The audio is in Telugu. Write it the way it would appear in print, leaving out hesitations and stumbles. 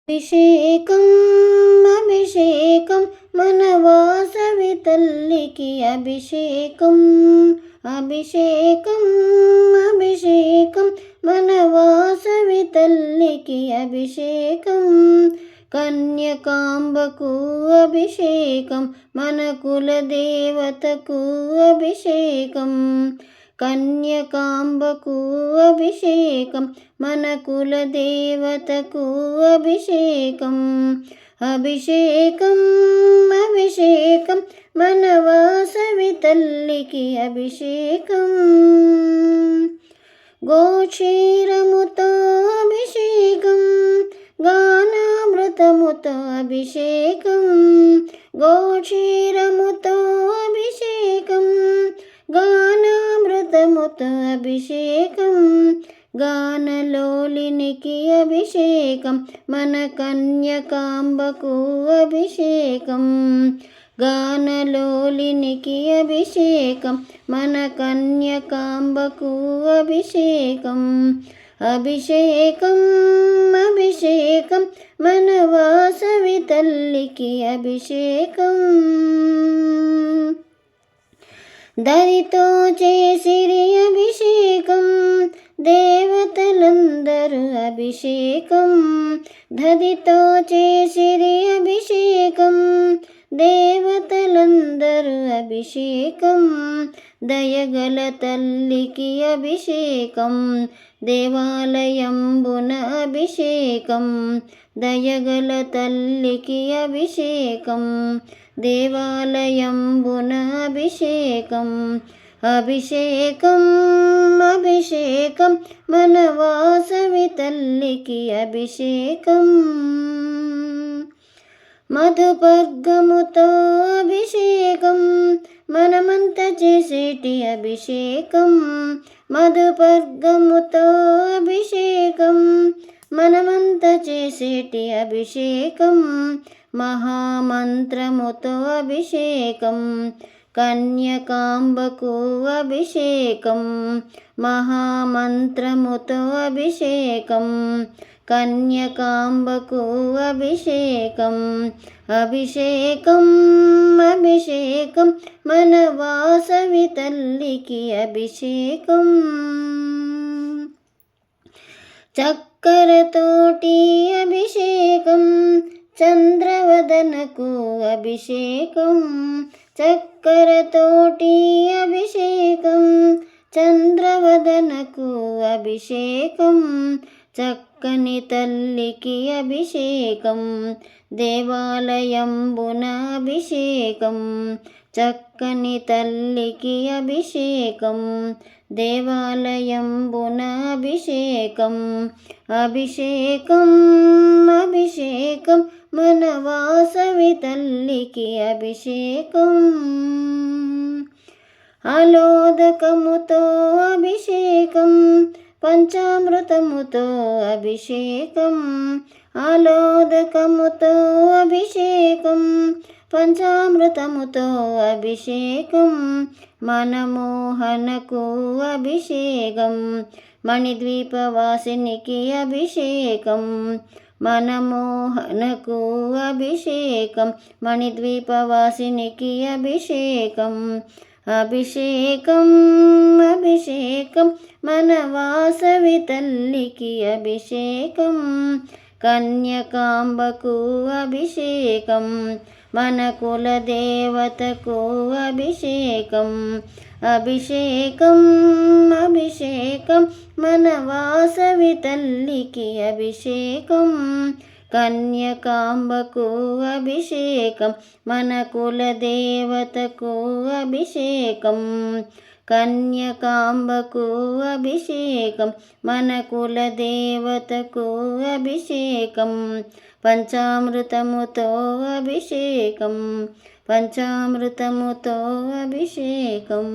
అభిషేకం అభిషేకం మన వాసవి తల్లికి అభిషేకం అభిషేకం అభిషేకం మన వాసవి తల్లికి అభిషేకం కన్యకాంబకు అభిషేకం మన కులదేవతకు అభిషేకం కన్యకాంబకు అభిషేకం మన కులదేవతకు అభిషేకం అభిషేకం అభిషేకం మన వాసవి తల్లికి అభిషేకం గోక్షీరముతో అభిషేకం గానామృతముతో అభిషేకం గోక్షీరముతో అభిషేకం గానామృతముతో అభిషేకం గానలోలినికి అభిషేకం మన కన్యకాంబకు అభిషేకం గానలోలినికి అభిషేకం మన కన్యకాంబకు అభిషేకం అభిషేకం అభిషేకం మన వాసవి తల్లికి అభిషేకం దరితో చేసిరి అభిషేకం దేవతలందరూ అభిషేకం దరితో చేసిరి అభిషేకం దేవతలందరూ అభిషేకం దయగల తల్లికి అభిషేకం దేవాలయంబున అభిషేకం దయగల తల్లికి అభిషేకం దేవాలయంబున అభిషేకం అభిషేకం అభిషేకం మన వాసవి తల్లికి అభిషేకం మధుపర్గముతో అభిషేకం మనమంతా చేసేటి అభిషేకం మధుపర్గముతో అభిషేకం మనమంతా చేసేటి అభిషేకం మహామంత్రముతో అభిషేకం కన్యకాంబకు అభిషేకం మహామంత్రముతో అభిషేకం కన్యకాంబకు అభిషేకం అభిషేకం అభిషేకం మన వాసవి తల్లికి అభిషేకం చక్కరతోటి అభిషేకం చంద్రవదనకు అభిషేకం చక్కరతోటి అభిషేకం చంద్రవదనకు అభిషేకం చక్కని తల్లికి అభిషేకం దేవాలయంబున అభిషేకం చక్కని తల్లికి అభిషేకం దేవాలయంబున అభిషేకం అభిషేకం అభిషేకం మన వాసవి తల్లికి అభిషేకం ఆలోదకముతో అభిషేకం పంచామృతముతో అభిషేకం ఆలోదకముతో అభిషేకం పంచామృతముతో అభిషేకం మనమోహనకు అభిషేకం మణిద్వీపవాసినికి అభిషేకం మనమోహనకు అభిషేకం మణిద్వీపవాసినికి అభిషేకం అభిషేకం అభిషేకం మన వాసవి తల్లికి అభిషేకం కన్యకాంబకు అభిషేకం మన కులదేవతకు అభిషేకం అభిషేకం అభిషేకం మన వాసవి తల్లికి అభిషేకం కన్యకాంబకు అభిషేకం మన కులదేవతకు అభిషేకం కన్యకాంబకు అభిషేకం మన కులదేవతకు అభిషేకం పంచామృతముతో అభిషేకం పంచామృతముతో అభిషేకం